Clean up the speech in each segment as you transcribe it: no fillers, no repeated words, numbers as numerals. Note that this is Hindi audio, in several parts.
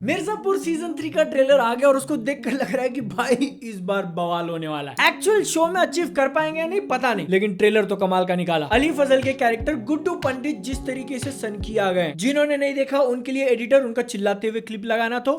मिर्जापुर सीजन 3 का ट्रेलर आ गया और उसको देखकर लग रहा है कि भाई इस बार बवाल होने वाला है। एक्चुअल शो में अचीव कर पाएंगे या नहीं पता नहीं, लेकिन ट्रेलर तो कमाल का निकाला। अली फजल के कैरेक्टर गुड्डू पंडित जिस तरीके से सनकी आ गए, जिन्होंने नहीं देखा उनके लिए एडिटर उनका चिल्लाते हुए क्लिप लगाना तो।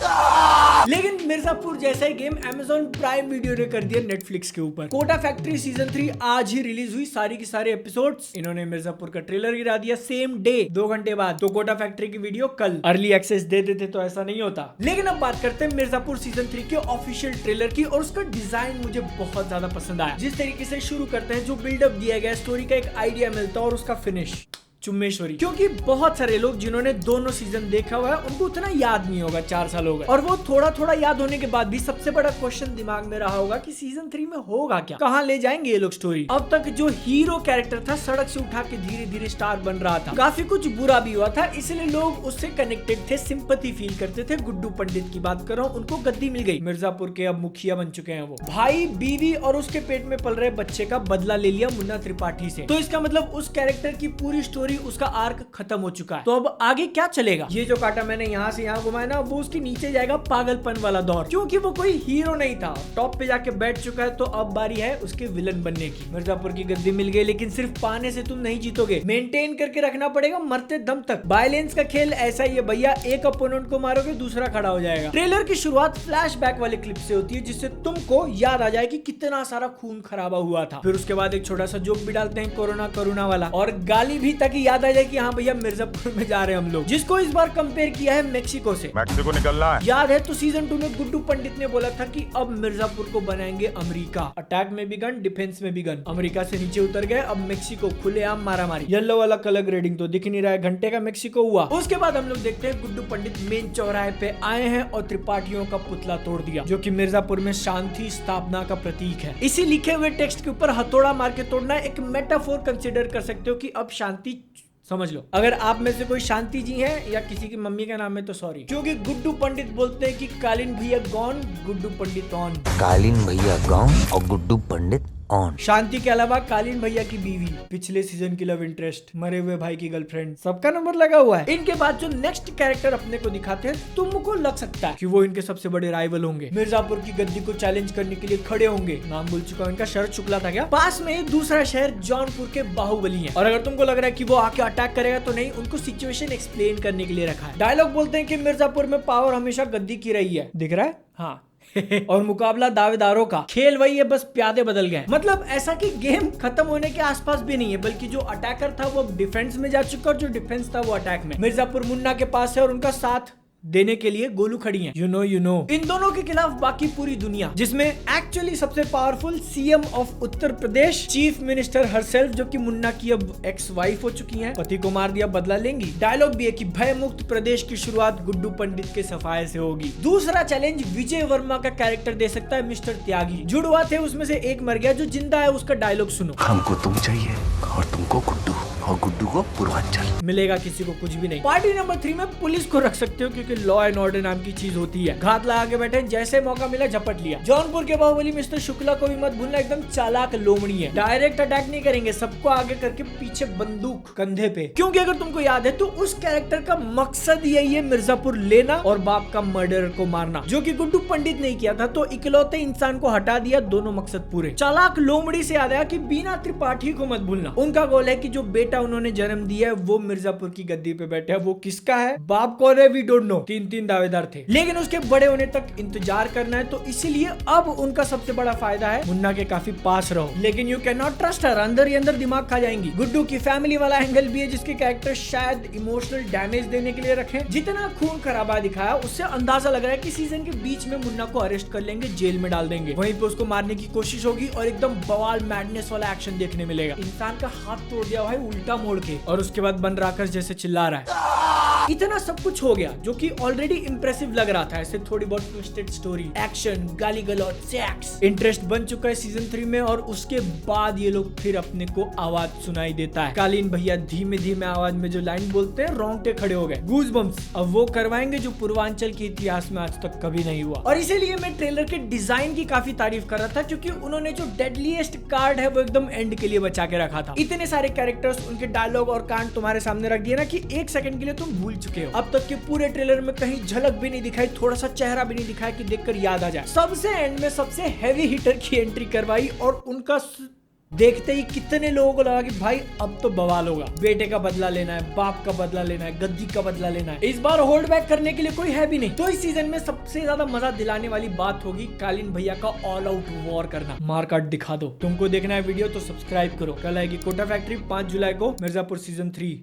लेकिन मिर्जापुर जैसा ही गेम अमेजॉन प्राइम वीडियो ने कर दिया नेटफ्लिक्स के ऊपर। कोटा फैक्ट्री सीजन 3 आज ही रिलीज हुई, सारी की सारे एपिसोड्स। इन्होंने मिर्जापुर का ट्रेलर गिरा दिया सेम डे 2 घंटे बाद। तो कोटा फैक्ट्री की वीडियो कल। अर्ली एक्सेस दे देते तो ऐसा नहीं होता। लेकिन अब बात करते हैं मिर्जापुर सीजन 3 के ऑफिशियल ट्रेलर की, और उसका डिजाइन मुझे बहुत ज्यादा पसंद आया। जिस तरीके से शुरू करते हैं, जो बिल्डअप दिया गया, स्टोरी का एक आइडिया मिलता है और उसका फिनिश चुम्मेश्वरी। क्योंकि बहुत सारे लोग जिन्होंने दोनों सीजन देखा हुआ है उनको उतना याद नहीं होगा, 4 साल हो गए, और वो थोड़ा थोड़ा याद होने के बाद भी सबसे बड़ा क्वेश्चन दिमाग में रहा होगा कि सीजन 3 में होगा क्या, कहाँ ले जाएंगे ये लोग स्टोरी। अब तक जो हीरो कैरेक्टर था सड़क से उठा के धीरे धीरे स्टार बन रहा था, काफी कुछ बुरा भी हुआ था, इसलिए लोग उससे कनेक्टेड थे, सिंपैथी फील करते थे। गुड्डू पंडित की बात कर रहा हूँ, उनको गद्दी मिल गई, मिर्जापुर के अब मुखिया बन चुके हैं वो। भाई बीवी और उसके पेट में पल रहे बच्चे का बदला ले लिया मुन्ना त्रिपाठी से। तो इसका मतलब उस कैरेक्टर की पूरी स्टोरी, उसका आर्क खत्म हो चुका है। तो अब आगे क्या चलेगा? ये जो काटा मैंने यहाँ से यहाँ घुमाया ना, वो उसके नीचे जाएगा पागलपन वाला दौर, क्योंकि वो कोई हीरो नहीं था, टॉप पे जाके बैठ चुका है। तो अब बारी है उसके विलन बनने की। मिर्जापुर की गद्दी मिल गई, लेकिन सिर्फ पाने से तुम नहीं जीतोगे, मेंटेन करके रखना पड़ेगा मरते दम तक। वायलेंस का खेल ऐसा ही है भैया, एक अपोनेंट को मारोगे दूसरा खड़ा हो जाएगा। ट्रेलर की शुरुआत फ्लैशबैक वाले क्लिप से होती है, जिससे तुमको याद आ जाए कि कितना सारा खून खराबा हुआ था। फिर उसके बाद एक छोटा सा जोक भी डालते हैं कोरोना वाला, और गाली भी, ताकि याद आ जाए कि हाँ भैया मिर्जापुर में जा रहे हैं हम लोग, जिसको इस बार कंपेयर किया है मेक्सिको से। मेक्सिको निकलना है। याद है तो सीजन 2 में गुड्डू पंडित ने बोला था कि अब मिर्जापुर को बनाएंगे अमेरिका। अटैक में भी गन, डिफेंस में भी गन। अमेरिका से नीचे उतर गए, अब मेक्सिको खुलेआम मारामारी। येलो वाला कलर ग्रेडिंग तो दिख नहीं रहा है, घंटे का मेक्सिको हुआ। उसके बाद हम लोग देखते हैं गुड्डू पंडित मेन चौराहे पे आए हैं और त्रिपाठियों का पुतला तोड़ दिया, जो कि मिर्जापुर में शांति स्थापना का प्रतीक है। इसी लिखे हुए टेक्स्ट के ऊपर हथौड़ा मार के तोड़ना एक मेटाफोर कंसिडर कर सकते हो कि अब शांति समझ लो। अगर आप में से कोई शांति जी है या किसी की मम्मी का नाम है तो सॉरी, क्योंकि गुड्डू पंडित बोलते हैं कि कालीन भैया गॉन, गुड्डू पंडित ऑन। कालीन भैया गॉन और गुड्डू पंडित ऑन। शांति के अलावा कालीन भैया की बीवी, पिछले सीजन की लव इंटरेस्ट, मरे हुए भाई की गर्लफ्रेंड, सबका नंबर लगा हुआ है। इनके बाद जो नेक्स्ट कैरेक्टर अपने को दिखाते हैं, तुमको लग सकता है कि वो इनके सबसे बड़े राइवल होंगे, मिर्जापुर की गद्दी को चैलेंज करने के लिए खड़े होंगे। नाम भूल चुका हूं इनका, शरद शुक्ला था क्या। पास में दूसरा शहर जौनपुर के बाहुबली है, और अगर तुमको लग रहा है कि वो आके अटैक करेगा तो नहीं, उनको सिचुएशन एक्सप्लेन करने के लिए रखा है। डायलॉग बोलते हैं कि मिर्जापुर में पावर हमेशा गद्दी की रही है, दिख रहा है हाँ और मुकाबला दावेदारों का, खेल वही है, बस प्यादे बदल गए। मतलब ऐसा कि गेम खत्म होने के आसपास भी नहीं है, बल्कि जो अटैकर था वो डिफेंस में जा चुका और जो डिफेंस था वो अटैक में। मिर्जापुर मुन्ना के पास है और उनका साथ देने के लिए गोलू खड़ी है। यू नो इन दोनों के खिलाफ बाकी पूरी दुनिया, जिसमें एक्चुअली सबसे powerful CM of Uttar Pradesh, chief minister herself, जो कि मुन्ना की अब एक्स वाइफ हो चुकी हैं, पति को मार दिया बदला लेंगी। डायलॉग भी है कि भय मुक्त प्रदेश की शुरुआत गुड्डू पंडित के सफाये से होगी। दूसरा चैलेंज विजय वर्मा का कैरेक्टर दे सकता है मिस्टर त्यागी। जुड़वा थे उसमें से एक मर गया, जो जिंदा है उसका डायलॉग सुनो। हमको तुम चाहिए और तुमको गुड्डू, और गुड्डू को पूर्वांचल। मिलेगा किसी को कुछ भी नहीं। पार्टी नंबर 3 में पुलिस को रख सकते हो, क्योंकि लॉ एंड ऑर्डर नाम की चीज होती है। घात लगा के बैठे, जैसे मौका मिला झपट लिया। जौनपुर के बाहुबली मिस्टर शुक्ला को भी मत भूलना, एकदम चालाक लोमड़ी है। डायरेक्ट अटैक नहीं करेंगे, सबको आगे करके पीछे बंदूक कंधे पे, क्योंकि अगर तुमको याद है तो उस कैरेक्टर का मकसद यही है, मिर्जापुर लेना और बाप का मर्डर को मारना, जो कि गुड्डू पंडित नहीं किया था। तो इकलौते इंसान को हटा दिया, दोनों मकसद पूरे। चालाक लोमड़ी से याद आया कि बीना त्रिपाठी को मत भूलना। उनका गोल है कि जो बेटा उन्होंने जन्म दिया है वो मिर्जापुर की गद्दी पे बैठे है। वो किसका है, बाप कौन है, वी डोंट नो। 3 दावेदार थे, लेकिन उसके बड़े होने तक इंतजार करना है। तो इसीलिए अब उनका सबसे बड़ा फायदा है मुन्ना के काफी पास रहो, लेकिन you can not trust her, अंदर ही अंदर दिमाग खा जाएंगी। गुड्डू की फैमिली वाला एंगल भी है, जिसके कैरेक्टर शायद इमोशनल डैमेज देने के लिए रखे। जितना खून खराबा दिखाया उससे अंदाजा लग रहा है कि सीजन के बीच में मुन्ना को अरेस्ट कर लेंगे, जेल में डाल देंगे, वहीं पे उसको मारने की कोशिश होगी और एकदम बवाल मैडनेस वाला एक्शन देखने मिलेगा। इंसान का हाथ तोड़ दिया भाई उल्टा मोड़ के, और उसके बाद बन राकस जैसे चिल्ला रहा है। इतना सब कुछ हो गया, जो कि ऑलरेडी इंप्रेसिव लग रहा था। ऐसे थोड़ी बहुत ट्विस्टेड स्टोरी, एक्शन, गाली गलौज, सेक्स, इंटरेस्ट बन चुका है सीजन 3 में। और उसके बाद ये लोग फिर अपने को आवाज सुनाई देता है। कालीन भैया धीमे धीमे आवाज में जो लाइन बोलते हैं, रोंगटे खड़े हो गए, गूज़बम्प्स। अब वो करवाएंगे जो पूर्वांचल के इतिहास में आज तक कभी नहीं हुआ। और इसीलिए मैं ट्रेलर के डिजाइन की काफी तारीफ कर रहा था, क्योंकि उन्होंने जो डेडलीस्ट कार्ड है वो एकदम एंड के लिए बचा के रखा था। इतने सारे कैरेक्टर्स, उनके डायलॉग और कांड तुम्हारे सामने रख दिए ना कि एक सेकंड के लिए तुम भूल भूल चुके हो। अब तक के पूरे ट्रेलर में कहीं झलक भी नहीं दिखाई, थोड़ा सा चेहरा भी नहीं दिखाया कि देखकर याद आ जाए। सबसे एंड में सबसे हैवी हिटर की एंट्री करवाई और उनका देखते ही कितने लोगों को लगा कि भाई अब तो बवाल होगा। बेटे का बदला लेना है, बाप का बदला लेना है, गद्दी का बदला लेना है। इस बार होल्ड बैक करने के लिए कोई है भी नहीं। तो इस सीजन में सबसे ज्यादा मजा दिलाने वाली बात होगी कालीन भैया का ऑल आउट वॉर करना। मार काट दिखा दो। तुमको देखना है वीडियो तो सब्सक्राइब करो। कल आएगी कोटा फैक्ट्री 5 जुलाई को, मिर्जापुर सीजन 3।